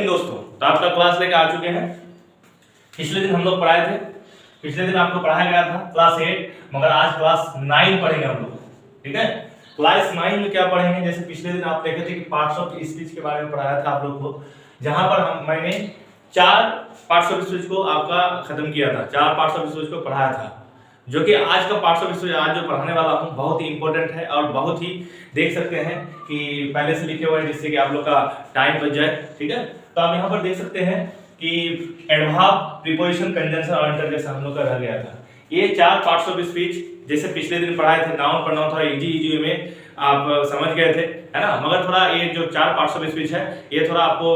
दोस्तों, तो आपका क्लास लेके आ चुके हैं। पिछले दिन हम लोग पढ़ाए थे, पिछले दिन आपको पढ़ाया गया था क्लास 8, मगर आज क्लास 9 पढ़ेंगे हम लोग। ठीक है, क्लास 9 में क्या पढ़ेंगे, जैसे पिछले दिन आप देखे थे कि पार्ट्स ऑफ स्पीच के बारे में पढ़ाया था आप लोग को, जहां पर मैंने 4 पार्ट्स ऑफ स्पीच को आपका खत्म किया था, 4 पार्ट्स ऑफ स्पीच को पढ़ाया था, जो कि आज का पार्ट्स ऑफ स्पीच आज जो पढ़ाने वाला हूँ बहुत ही इंपॉर्टेंट है और बहुत ही देख सकते हैं कि पहले से लिखे हुए हैं, जिससे कि आप लोग का टाइम बच जाए। ठीक है, तो आप यहाँ पर देख सकते हैं कि एडवर्ब, प्रीपोजिशन, कंजंक्शन और इंटरजेक्शन हम लोग का रह गया था। ये 4 पार्ट्स ऑफ स्पीच जैसे पिछले दिन पढ़ाए थे, नाउन प्रोनाउन थोड़ा इजी में आप समझ गए थे, है ना, मगर थोड़ा ये जो 4 पार्ट्स ऑफ स्पीच है ये थोड़ा आपको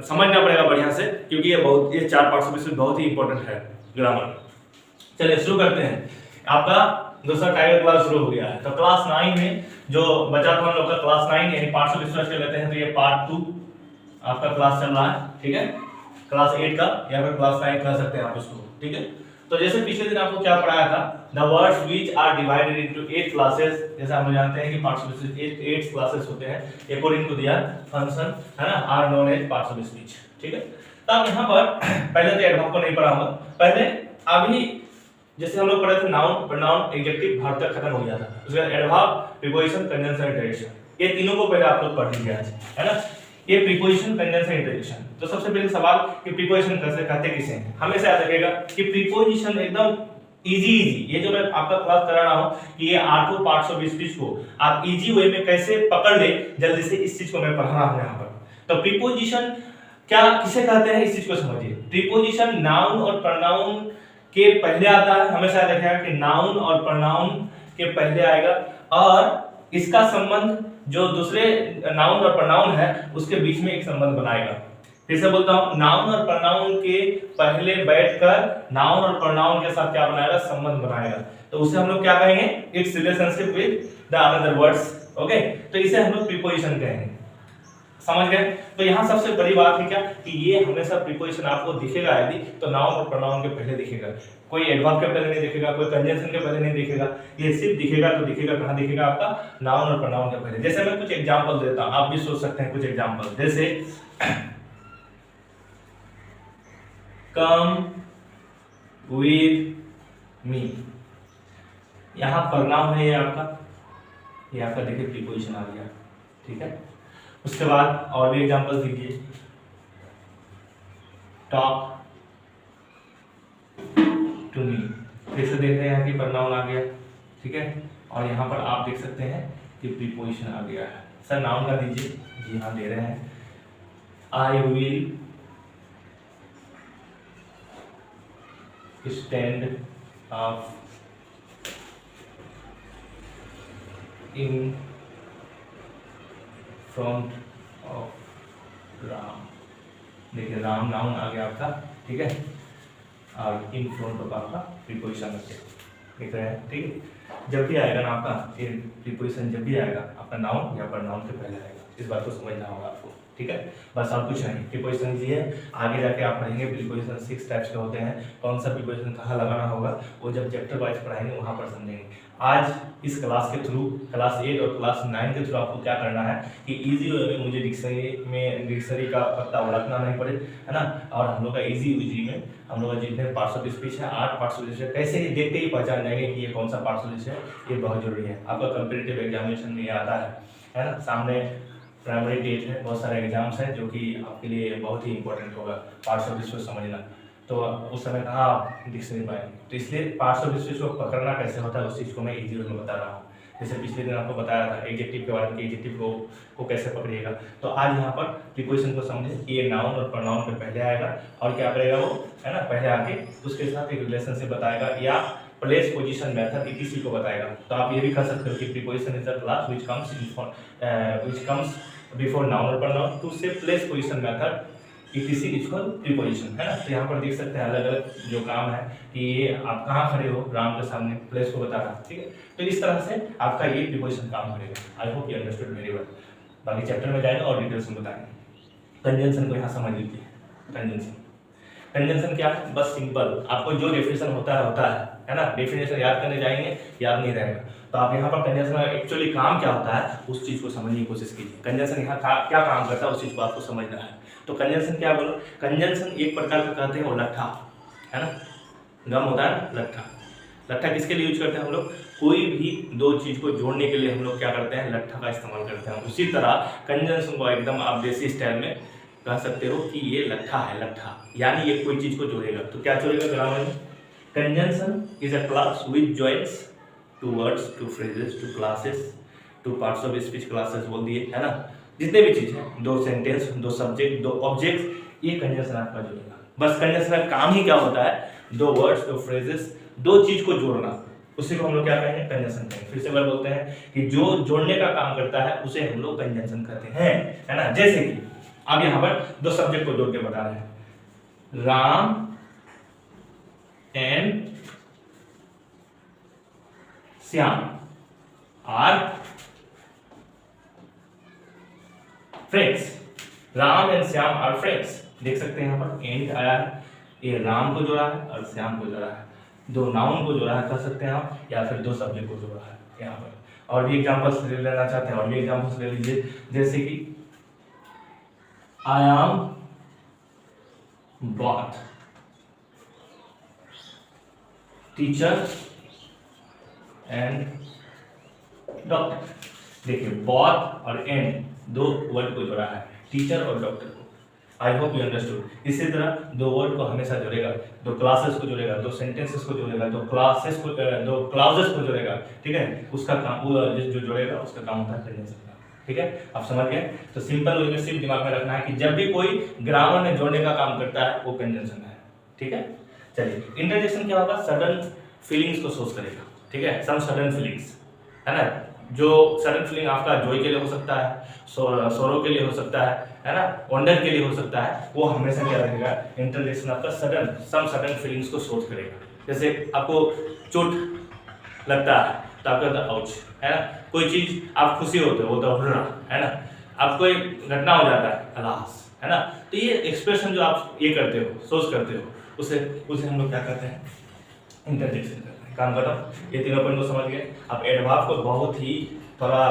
समझना पड़ेगा बढ़िया से, क्योंकि ये 4 पार्ट्स ऑफ स्पीच बहुत ही इंपॉर्टेंट है ग्रामर। चलिए शुरू करते हैं। आपका दूसरा टाइगर क्लास शुरू हो गया है, तो क्लास 9 में जो बचा था हम लोग का क्लास 9 यानी पार्ट्स ऑफ स्पीच कर लेते हैं, तो ये पार्ट 2 आपका क्लास चल रहा है। ठीक है, क्लास 8 का या फिर क्लास 9 कह सकते हैं आप इसको। ठीक है, तो जैसे पिछले दिन आपको क्या पढ़ाया था, the words which are divided into 8 classes, जैसे हम जानते हैं कि पार्ट्स ऑफ स्पीच 8 क्लासेस होते हैं अकॉर्डिंग टू देयर फंक्शन, है ना, are known as parts of speech. ठीक है, तो अब यहाँ पर पहले तो एडवर्ब को नहीं पढ़ाऊंगा, पहले अभी जैसे हम लोग पढ़े थे नाउन प्रोनाउन एडजेक्टिव वर्ब तक खत्म हो गया था, उसके बाद एडवर्ब, प्रीपोजिशन, कंजंक्शन, इंटरजेक्शन, ये तीनों को पहले आप लोग पढ़ लीजिए आज, है ना। ये प्रीपोजिशन, कंजंक्शन, इंटरजेक्शन, तो सबसे पहले सवाल कि प्रीपोजिशन कैसे कहते किसे हैं, हमेशा याद रखिएगा कि प्रीपोजिशन एकदम इजी, ये जो मैं आपका क्लास करा रहा हूं कि ये 8 पार्ट्स ऑफ स्पीच को आप इजी वे में कैसे पकड़ ले, जल्दी से इस चीज को मैं पढ़ा रहा हूं यहां पर। तो प्रीपोजिशन क्या किसे कहते हैं इस चीज को समझिए। प्रीपोजिशन नाउन और प्रोनाउन के पहले आता है, हमेशा याद रखिएगा कि नाउन और प्रोनाउन के पहले आएगा, और इसका संबंध जो दूसरे नाउन और प्रोनाउन है उसके बीच में एक संबंध बनाएगा। फिर से बोलता हूं, नाउन और प्रोनाउन के पहले बैठकर नाउन और प्रोनाउन के साथ क्या बनाएगा, संबंध बनाएगा, तो उसे हम लोग क्या कहेंगे, it's relationship with the another words. Okay, तो इसे हम लोग प्रीपोजिशन कहेंगे, समझ गए। तो यहाँ सबसे बड़ी बात है क्या कि ये हमेशा प्रीपोजिशन आपको दिखेगा यदि तो नाउन और प्रोनाउन के पहले दिखेगा, कोई एडवर्ब के पहले नहीं दिखेगा, कोई कंजंक्शन के पहले नहीं दिखेगा, ये सिर्फ दिखेगा तो दिखेगा कहाँ दिखेगा, आपका नाउन और प्रोनाउन के पहले। जैसे मैं कुछ एग्जांपल देता हूं, आप भी सोच सकते हैं कुछ एग्जांपल, जैसे कम विद मी, यहाँ प्रोनाउन है, ये आपका देखिए प्रीपोजिशन आ गया। ठीक है, उसके बाद और भी एग्जांपल दीजिए, टॉक टू मी, फिर से देख रहे हैं कि प्रोनाउन आ गया। ठीक है, और यहाँ पर आप देख सकते हैं कि प्रीपोजिशन आ गया है। सर नाउन का दीजिए, जी हाँ दे रहे हैं, I will stand up in front of Ram, देखिए राम नाउन आ गया आपका। ठीक है, और इन फ्रंट ऑफ आपका प्रीपोजिशन देख रहे हैं। ठीक है, जब भी आएगा ना आपका प्रीपोजिशन, जब भी आएगा आपका नाउन या प्रोनाउन के पहले आएगा, इस बात को समझना होगा आपको। ठीक है, बस और कुछ नहीं, प्रीपोजिशन ये है, आगे जाके आप पढ़ेंगे प्रीपोजिशन 6 टाइप्स के होते हैं, कौन सा प्रीपोजिशन कहाँ लगाना होगा वो जब चैप्टर वाइज पढ़ाएंगे वहां पर समझेंगे। आज इस क्लास के थ्रू, क्लास 8 और क्लास 9 के थ्रू आपको क्या करना है कि इजी वे में मुझे डिक्शनरी का पत्ता उड़कना नहीं पड़े, है ना, और हम लोग का इजी में हम लोग का जितने पार्ट्स ऑफ स्पीच है 8 पार्ट्स ऑफ स्पीच है, कैसे ही देखते ही पहचान जाएंगे कि ये कौन सा पार्ट्स ऑफ स्पीच है, ये बहुत जरूरी है। आपका कॉम्पिटिटिव एग्जामिनेशन में ये आता है ना, सामने प्राइमरी डेट है, बहुत सारे एग्जाम्स हैं जो कि आपके लिए बहुत ही इंपॉर्टेंट होगा पार्ट्स ऑफ स्पीच समझना, तो उस समय कहाँ आप डिक्शनरी पाएंगे, तो इसलिए पार्ट्स ऑफ स्पीच को पकड़ना कैसे होता है उस चीज़ को मैं इजी वे में बता रहा हूँ। जैसे पिछले दिन आपको बताया था एडजेक्टिव के बारे में, एडजेक्टिव को कैसे पकड़िएगा, तो आज यहाँ पर प्रीपोजिशन को समझे, ये नाउन और प्रोनाउन के पहले आएगा और क्या करेगा वो, है ना, पहले आके उसके साथ एक रिलेशनशिप बताएगा या प्लेस, पोजीशन, मेथड इसी को बताएगा। तो आप ये भी कह सकते हो कि preposition is the class which comes before noun और प्रोनाउन टू से प्लेस, पोजीशन, मेथड इसी इक्वल प्रीपोजिशन, है ना। तो यहाँ पर देख सकते हैं अलग अलग जो काम है कि ये आप कहाँ खड़े हो राम के सामने, प्लेस को बता रहा है। ठीक है, तो इस तरह से आपका ये प्रीपोजिशन काम करेगा। I hope you understood very well. बाकी चैप्टर में जाएगा और डिटेल्स में बताएंगे। कंजंक्शन को यहाँ समझ लीजिए। कंजंक्शन क्या है, बस सिंपल, आपको जो डेफिनेशन होता है, है ना, डेफिनेशन याद करने जाएंगे याद नहीं रहेगा, तो आप यहाँ पर कंजंक्शन का एक्चुअली काम क्या होता है उस चीज़ को समझने की कोशिश कीजिए। कंजंक्शन यहाँ क्या काम करता है उस चीज़ को आपको समझना है। तो कंजंक्शन क्या बोलो, कंजंक्शन एक प्रकार का कहते हैं वो लट्ठा है ना, गम होता है ना लट्ठा। लट्ठा किसके लिए यूज करते हैं हम लोग, कोई भी दो चीज को जोड़ने के लिए हम लोग क्या करते हैं, लट्ठा का इस्तेमाल करते हैं। उसी तरह कंजंक्शन को एकदम आप देसी स्टाइल में कह सकते हो कि ये लट्ठा है, लट्ठा यानी ये कोई चीज को जोड़ेगा। तो क्या जोड़ेगा ग्रामर में, conjunction is a class which joins two words, two phrases, two clauses, two parts of speech clauses बोल दिए है ना, जितने भी चीज है, दो सेंटेंस, दो सब्जेक्ट, दो ऑब्जेक्ट्स, ये कंजंक्शन आपका जोड़ेगा। बस कंजंक्शन का काम ही क्या होता है, दो वर्ड्स, दो फ्रेजेस, दो चीज को जोड़ना, उसी को हम लोग क्या कहेंगे कंजंक्शन कहेंगे। फिर से बार बोलते हैं कि जो जोड़ने का काम करता है उसे हम लोग कंजंक्शन कहते हैं, है ना। जैसे कि अब यहाँ पर दो सब्जेक्ट को जोड़ के बता रहे हैं, Ram and Shyam are friends, Ram and Shyam are friends. देख सकते हैं यहाँ पर एंड आया है, ये राम को जोड़ा है और श्याम को जोड़ा है, दो नाउन को जोड़ा है कह सकते हैं आप, या फिर दो सब्जेक्ट को जोड़ा है यहाँ पर। और भी एग्जांपल्स ले लेना चाहते हैं और भी एग्जांपल्स ले लीजिए, जैसे कि I am both teacher and doctor. देखिए बॉथ और एंड दो वर्ड को जोड़ा है, टीचर और डॉक्टर को। I hope you understood. इसी तरह दो वर्ड को हमेशा जोड़ेगा, दो क्लासेस को जोड़ेगा, दो सेंटेंसेस को जोड़ेगा, दो क्लासेस को, दो क्लाउजेस को जोड़ेगा, ठीक है। उसका काम वो जो जोड़ेगा उसका काम होता है कंजंक्शन का, ठीक है। आप समझ गए। तो सिंपल वे में सिर्फ दिमाग में रखना है कि जब भी कोई ग्रामर में जोड़ने का काम करता है वो कंजंक्शन है, ठीक है। चलिए इंटरजेक्शन क्या होगा, सडन फीलिंग्स को सोच करेगा, ठीक है, सम सडन फीलिंग्स है ना। जो सडन फीलिंग आपका जॉय के लिए हो सकता है, सोरो के लिए हो सकता है ना, वंडर के लिए हो सकता है, वो हमेशा क्या रहेगा, इंटरजेक्शन आपका सडन सम सडन फीलिंग्स को सोच करेगा। जैसे आपको चोट लगता है तो आपका आउच है ना, कोई चीज आप खुशी होते हो तो है ना, आप कोई घटना हो जाता है अलास है ना, तो ये एक्सप्रेशन जो आप ये करते हो, सोच करते हो, उसे हम लोग क्या करते हैं, इंटरजेक्शन करते हैं। काम बताओ, ये तीनों पॉइंट को समझ गए। अब एडवर्ब को बहुत ही थोड़ा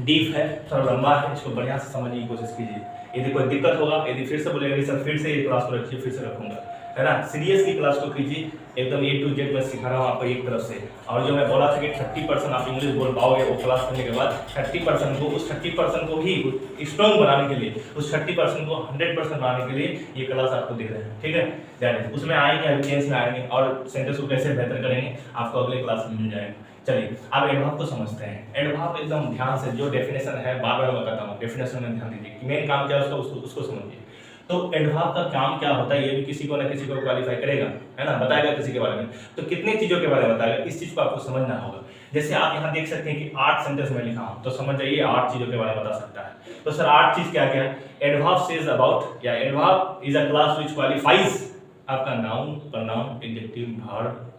डीप है, थोड़ा लंबा है, इसको बढ़िया से समझने की कोशिश कीजिए। यदि कोई दिक्कत होगा, यदि फिर से बोलेगा सर फिर से ये क्लास को रखिए, फिर से रखूंगा है ना, सीरियसली क्लास को कीजिए, एकदम A to Z मैं सिखा रहा हूँ आपको एक तरफ से। और जो मैं बोला था कि 30% आप इंग्लिश बोल पाओगे वो क्लास करने के बाद, 30% को, उस 30% को ही स्ट्रॉन्ग बनाने के लिए, उस 30% को 100% बनाने के लिए ये क्लास आपको दे रहे हैं, ठीक है। दैट उसमें आएंगे, एविडेंस में आएंगे और सेंटेंस को कैसे बेहतर करेंगे आपको अगले क्लास में मिल जाएगा। चलिए अब एडवर्ब को समझते हैं। एडवर्ब एकदम ध्यान से, जो डेफिनेशन है बार बार बताता हूँ, डेफिनेशन में ध्यान दीजिए, मेन काम क्या है उसको समझिए। तो एडवर्ब का काम क्या होता है ये भी किसी को ना किसी को क्वालिफाई करेगा, है ना, बताएगा किसी के बारे में। तो कितनी चीजों के बारे में बताएगा, इस चीज को आपको समझना होगा। जैसे आप यहाँ देख सकते हैं कि 8 सेंटेंस में लिखा हूँ, तो समझ जाइए 8 चीजों के बारे में बता सकता है। तो सर 8 चीज क्या क्या है, एडवर्ब सेज अबाउट, या adverb is a class which qualifies आपका noun, pronoun, adjective, verb,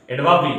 adverb भी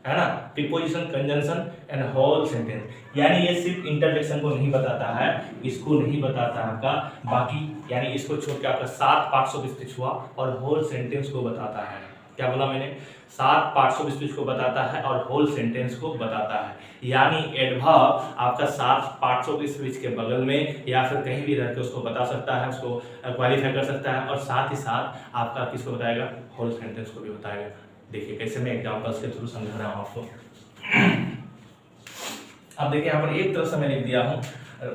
है ना, preposition, conjunction and whole sentence. यानी ये सिर्फ इंटरजेक्शन को नहीं बताता है, इसको नहीं बताता है आपका, बाकी यानी इसको छोड़ के आपका 7 पार्ट्स ऑफ स्पीच हुआ और होल सेंटेंस को बताता है। क्या बोला मैंने, 7 पार्ट्स ऑफ स्पीच को बताता है और होल सेंटेंस को बताता है। यानी एडवर्ब आपका 7 पार्ट्स ऑफ स्पीच के बगल में या फिर कहीं भी रह के उसको बता सकता है, उसको क्वालिफाई कर सकता है, और साथ ही साथ आपका किसको बताएगा, होल सेंटेंस को भी बताएगा। देखिए कैसे मैं एग्जांपल्स के थ्रू समझा रहा हूँ आपको। अब देखिए यहाँ पर एक तरफ से मैं लिख दिया हूँ,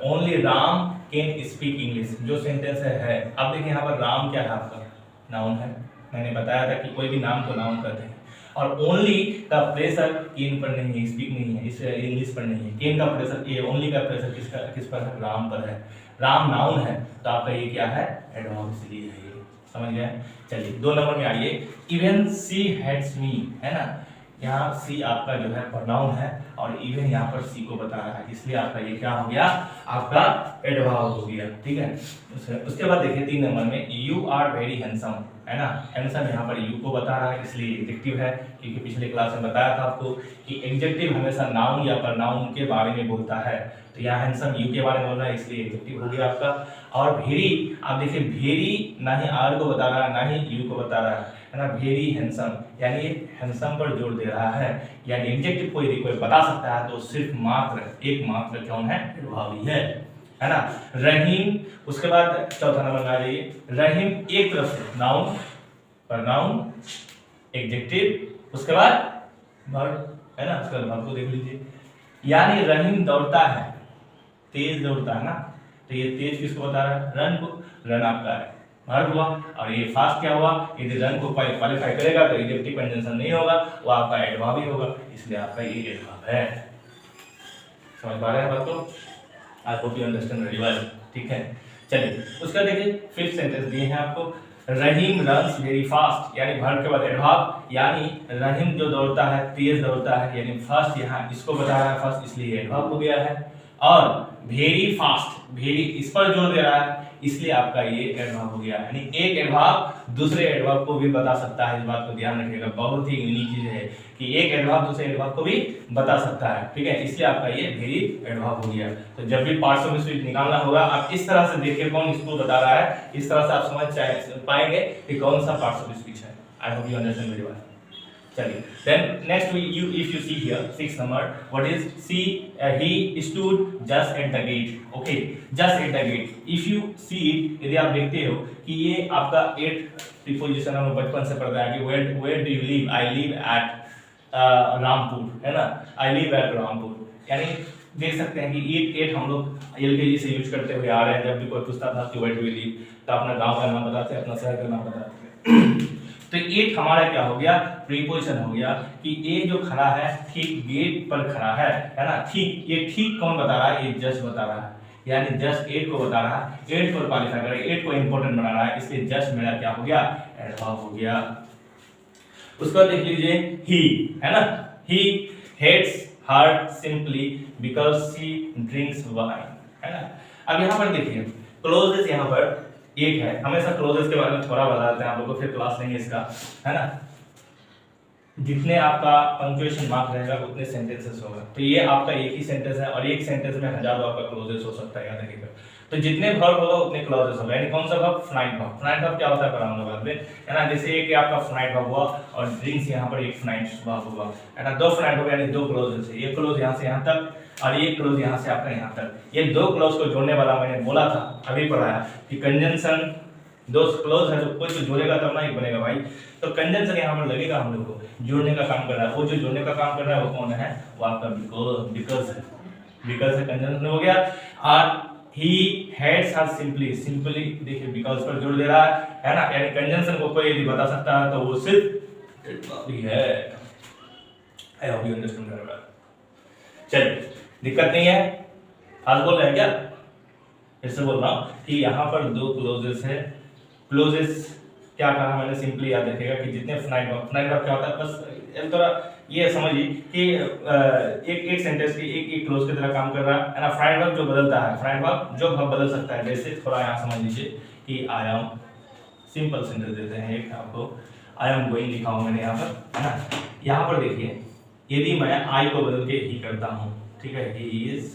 only Ram can speak English, जो सेंटेंस है। अब देखिए यहाँ पर राम क्या है, आपका नाउन है, मैंने बताया था कि कोई भी नाम को नाउन कहते हैं। और ओनली का प्रेशर केन पर नहीं है, स्पीक नहीं है, इस इंग्लिश पर नहीं है। केन का प्रेशर, ये ओनली का प्रेशर किस पर है, राम पर है। राम नाउन है तो आपका ये क्या है, एडवर्ब, इसलिए है, समझ गए। चलिए 2 नंबर में आइए, इवन सी हेट्स मी, है ना, यहाँ सी आपका जो है प्रोनाउन है और इवन यहाँ पर सी को बता रहा है, इसलिए आपका ये क्या हो गया, आपका एडवर्ब हो गया, ठीक है। उसके बाद देखिए 3 नंबर में, यू आर वेरी हैंडसम, है ना, हैंडसम यहाँ पर यू को बता रहा है, इसलिए एडजेक्टिव है, क्योंकि पिछले क्लास में बताया था आपको कि एडजेक्टिव हमेशा नाउन या प्रोनाउन के बारे में बोलता है। तो यहाँ हैंडसम यू के बारे में बोल रहा है, इसलिए एडजेक्टिव हो गया आपका। और वेरी, आप देखिए वेरी ना ही आर को बता रहा है ना ही यू को बता रहा है ना, वेरी हैंडसम, यानी हैंडसम पर जोर दे रहा है, यानी एडजेक्टिव को यदि कोई बता सकता है तो सिर्फ मात्र एकमात्र कौन है, एडवर्ब ही है ना। रहीम, उसके बाद चौथा नंबर में आ जाइए, रहीम एक तरफ से नाउन, प्रोनाउन, एडजेक्टिव, उसके बाद वर्ब है ना, उसके बाद वर्ब को देख लीजिए। यानी रहीम दौड़ता है, तेज दौड़ता है ना, तो ये तेज किसको बता रहा है, रन को। रन आपका है वर्ब हुआ, और ये फास्ट क्या हुआ, यदि रन को क्वालिफाई करेगा तो एडजेक्टिव कंजंक्शन नहीं होगा, वो आपका एडवर्ब ही होगा, इसलिए आपका ये एडवर्ब है। समझ पा रहे हैं बात को? I hope you understand very well, ठीक है। चलिए उसका देखिए फिफ्थ सेंटेंस दिए हैं आपको, रहीम रन्स वेरी फास्ट, यानी वर्ब के बाद एडवर्ब, यानी रहीम जो दौड़ता है, तेज दौड़ता है, यानी फर्स्ट यहाँ इसको बता रहा है फर्स्ट, इसलिए एडवर्ब हो गया है। और वेरी फास्ट, वेरी इस पर जोर दे रहा है, इसलिए आपका ये एडवर्ब हो गया। यानी एक एडवर्ब दूसरे एडवर्ब को भी बता सकता है, इस बात को ध्यान रखिएगा, बहुत ही यूनिक चीज है कि एक एडवर्ब दूसरे एडवर्ब को भी बता सकता है, ठीक है, इसलिए आपका ये वेरी एडवर्ब हो गया। तो जब भी पार्ट्स ऑफ स्पीच निकालना होगा, आप इस तरह से देखिए कौन इसको बता रहा है, इस तरह से आप समझ पाएंगे कि कौन सा पार्ट्स ऑफ स्पीच है। I hope you understand very well. चलिए then next if you see here 6 number, what is see he stood just at the gate, okay, just at the gate, if you see it, यदि आप देखते हो कि ये आपका 8 preposition हमें बचपन से पढ़ता है कि where do you live, I live at Rampur, है ना, I live at रामपुर, यानी देख सकते हैं कि 8 हम लोग एलकेजी से यूज करते हुए आ रहे हैं, जब भी कोई पूछता था कि where do you live, तो अपना गांव का नाम बताते, अपना शहर का नाम बताते। तो एक हमारा क्या हो गया, प्रीपोजिशन हो गया कि ये जो खड़ा है ठीक गेट पर खड़ा है ना, ठीक, ये ठीक कौन बता रहा है, ये जस्ट बता रहा है, यानी जस्ट 8 को बता रहा है, 8 को क्वालिफाई कर रहा है, 8 को इंपॉर्टेंट बना रहा है, इसलिए जस्ट मेरा क्या हो गया, एडवर्ब हो गया। उसको देख लीजिए ही, है ना, he hates her simply because she drinks wine, है ना। अब यहाँ पर देखिए क्लोजेस, यहाँ पर एक है, हमेशा क्लोजेस के बारे में थोड़ा बता देते हैं आप लोगों को, फिर क्लास लेंगे इसका, है ना। जितने आपका पंक्चुएशन मार्क रहेगा उतने सेंटेंसेस होगा, तो ये आपका एक ही सेंटेंस है, और एक सेंटेंस में हजारों आपका क्लोजेस हो सकता है, याद रखिएगा। तो जितने वर्ब होगा उतने क्लोजेस होगा, यानी कौन सा verb, finite verb. Finite verb क्या होता है पढ़ाऊंगा बाद में, है ना। जैसे एक आपका फाइनाइट वर्ब हुआ और ड्रिंक्स यहाँ पर एक फाइनाइट वर्ब हुआ, है ना, 2 फाइनाइट वर्ब यानी 2 क्लोजेस है, ये क्लोज यहाँ से यहाँ तक और ये क्लोज यहाँ से आपका यहाँ तक। ये 2 क्लोज को जोड़ने वाला मैंने बोला था, अभी पढ़ाया कि कंजंक्शन 2 क्लोज है, तो कोई तो जोड़ेगा तब ना ही बनेगा भाई, तो कंजंक्शन यहाँ पर लगेगा, हम लोग को जोड़ने का काम कर रहा है, वो जो जोड़ने का काम कर रहा है वो कौन है, वो आपका बिकॉज है, बिकॉज है, कंजंक्शन हो गया। और he hates her simply, simply देखिए बिकॉज पर जोड़ दे रहा है ना, यानी कंजंक्शन को कोई यदि बता सकता है तो वो सिर्फ ही है। I hope you understand very well. चलिए दिक्कत नहीं है, आज बोल रहे हैं क्या, फिर से बोल रहा हूँ कि यहाँ पर 2 क्लोजेस है। क्लोजेस क्या कहा मैंने, सिंपली याद रखिएगा कि जितने फाइनाइट वर्ब क्या होता है, बस थोड़ा ये समझिए कि एक सेंटेंस की एक क्लोज की तरह काम कर रहा है ना। फाइनाइट वर्ब जो बदलता है, फाइनाइट वर्ब जो वर्ब बदल सकता है, जैसे थोड़ा यहाँ समझ लीजिए कि आई एम, सिंपल सेंटेंस देते हैं एक आपको, आई एम गोइंग लिखा हूँ मैंने यहाँ पर, है ना। यहाँ पर देखिए यदि मैं आई को बदल के ही करता हूँ, ठीक है, ही इज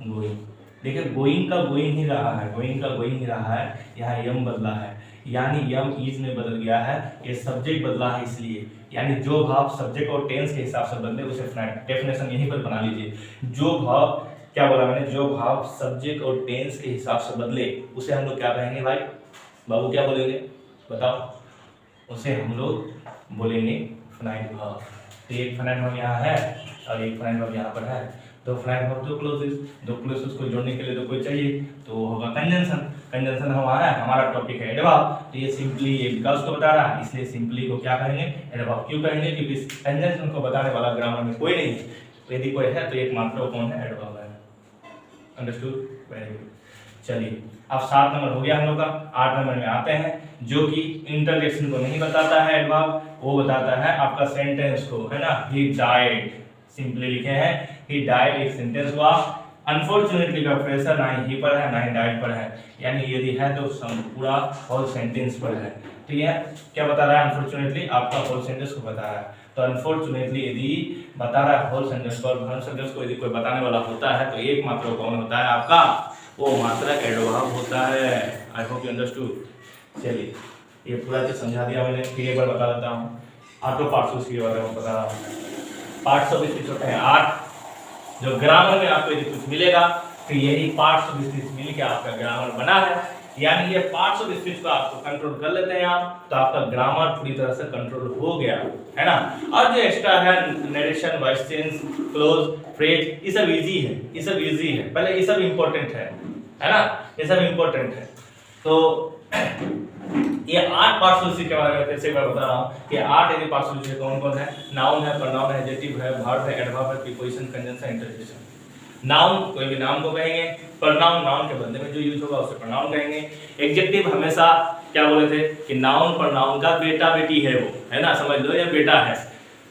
गोइंग, देखिए गोइंग का गोइंग ही रहा है, गोइंग का गोइंग ही रहा है, यहाँ यम बदला है, यानी यम इज में बदल गया है, ये सब्जेक्ट बदला है, इसलिए यानी जो भाव सब्जेक्ट और टेंस के हिसाब से बदले उसे डेफिनेशन यहीं पर बना लीजिए। जो भाव क्या बोला मैंने, जो भाव सब्जेक्ट और टेंस के हिसाब से बदले उसे हम लोग क्या कहेंगे भाई, बाबू क्या बोलेंगे बताओ, उसे हम लोग बोलेंगे फाइनाइट वर्ब। तो एक फाइनाइट वर्ब यहाँ है और एक फाइनाइट वर्ब यहाँ पर है, तो फाइनाइट वर्ब 2 क्लोजेस को जोड़ने के लिए तो कोई चाहिए, तो होगा कंजंक्शन। कंजंक्शन हमारा है, हमारा टॉपिक है एडवर्ब, तो ये सिंपली ये बिकॉज को बता रहा है, इसलिए सिंपली को क्या कहेंगे, एडवर्ब। क्यों कहेंगे, क्योंकि कंजंक्शन को बताने वाला ग्रामर में कोई नहीं है, यदि कोई है तो एकमात्र वो कौन है, एडवर्ब है। Understood, very good. चलिए अब 7 नंबर हो गया हम लोग का, 8 नंबर में आते हैं, जो कि इंटरजेक्शन को नहीं बताता है एडवर्ब, वो बताता है आपका सेंटेंस को, है ना। ही डाइड, सिंपली लिखे हैं ही डाइड, एक सेंटेंस हुआ। अनफॉर्चुनेटली का प्रेशर ना ही पर है ना ही डाइड पर है, यानी यदि है तो पूरा होल सेंटेंस पर है। तो ये क्या बता रहा है, अनफॉर्चुनेटली आपका होल सेंटेंस को बता रहा है। तो अनफॉर्चुनेटली यदि बता रहा है होल सेंटेंस को, होल सेंटेंस को यदि कोई बताने वाला होता है तो एक मात्र कौन होता है आपका, वो मात्र एडवर्ब होता है। I hope you understood. चलिए ये पूरा चीज समझा दिया मैंने, फिर एक बार बता देता हूँ आपको पार्ट्स ऑफ स्पीच के बारे में बता रहा हूँ। पार्ट्स ऑफ स्पीच होते हैं 8, जो ग्रामर में आपको यदि कुछ मिलेगा तो यही पार्ट्स ऑफ स्पीच मिल के आपका ग्रामर बना है। यानी ये पार्ट्स ऑफ स्पीच को आपको कंट्रोल कर लेते हैं आप, तो आपका ग्रामर पूरी तरह से कंट्रोल हो गया है ना। और जो एक्स्ट्रा है narration, voice change, close, phrase, ये सब इजी है, ये सब इजी है, पहले ये सब इंपॉर्टेंट है ना, ये सब इंपॉर्टेंट है। तो ये 8 पार्ट्स ऑफ स्पीच के बारे में फिर से मैं बता रहा हूँ कि 8 यदि पार्ट्स ऑफ स्पीच कौन कौन है। नाउन है, प्रोनाउन है, एडजेक्टिव है, वर्ब है, एडवर्ब है, प्रीपोजिशन, कंजंक्शन, इंटरजेक्शन। नाउन कोई भी नाम को कहेंगे, प्रोनाउन नाउन के बदले में जो यूज होगा उसे प्रोनाउन कहेंगे। एडजेक्टिव हमेशा क्या बोले थे कि नाउन प्रोनाउन का बेटा बेटी है वो, है ना, समझ लो, ये बेटा है।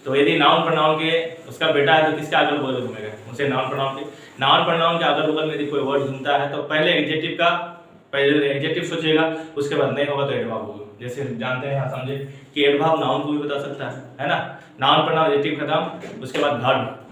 तो यदि नाउन प्रोनाउन के उसका बेटा है तो किसके अगल बगल घूमेगा, उसे नाउन प्रोनाउन के अगल बगल में यदि कोई वर्ड घूमता है तो पहले एडजेक्टिव सोचेगा, उसके बाद नहीं होगा तो एडवर्ब होगा। जैसे जानते हैं, यहाँ समझे कि एडवर्ब नाउन को भी बता सकता है ना। नाउन प्रोनाउन एडजेक्टिव खत्म, उसके बाद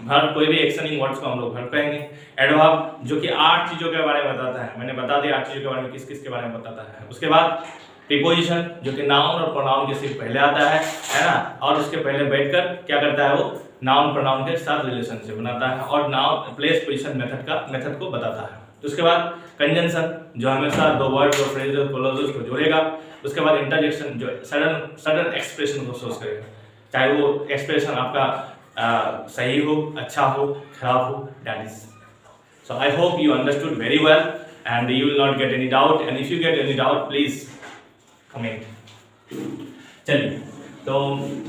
वर्ब कोई भी एक्शनिंग वर्ड्स को हम लोग वर्ब कहेंगे। एडवर्ब जो कि 8 चीजों के बारे में बताता है, मैंने बता दिया 8 चीजों के बारे में किस किस के बारे में बताता है। उसके बाद प्रीपोजिशन जो कि नाउन और प्रोनाउन के सिर्फ पहले आता है ना, और उसके पहले बैठकर क्या करता है वो नाउन प्रोनाउन के साथ रिलेशनशिप बनाता है और नाउन प्लेस पोजीशन मेथड को बताता है। तो उसके बाद कंजंक्शन जो हमेशा दो वर्ड और फ्रेज और क्लॉजेस को जोड़ेगा। उसके बाद इंटरजेक्शन जो सडन एक्सप्रेशन को सोच करेगा, चाहे वो एक्सप्रेशन आपका सही हो, अच्छा हो, खराब हो, that is. So I hope you understood very well and you will not get any doubt, and if you get any doubt please comment. चलिए, तो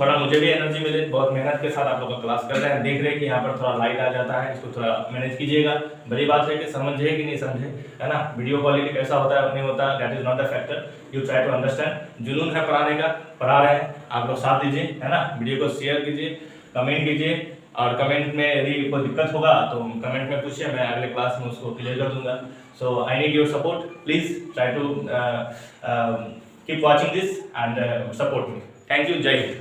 थोड़ा मुझे भी एनर्जी मिले, बहुत मेहनत के साथ आप लोग क्लास कर रहे हैं, देख रहे हैं कि यहाँ पर थोड़ा लाइट आ जाता है, इसको थोड़ा मैनेज कीजिएगा। बड़ी बात है कि समझे कि नहीं समझे, है ना। वीडियो क्वालिटी कैसा होता है नहीं होता, that is not the factor, you try to understand. जुनून है पढ़ाने का, पढ़ा रहे हैं, आप लोग साथ दीजिए, है ना। वीडियो को शेयर कीजिए, कमेंट कीजिए, और कमेंट में यदि कोई दिक्कत होगा तो कमेंट में पूछिए, मैं अगले क्लास में उसको क्लियर कर दूंगा। So I need your support, please try to keep watching this and support me. Thank you, Jai Hind.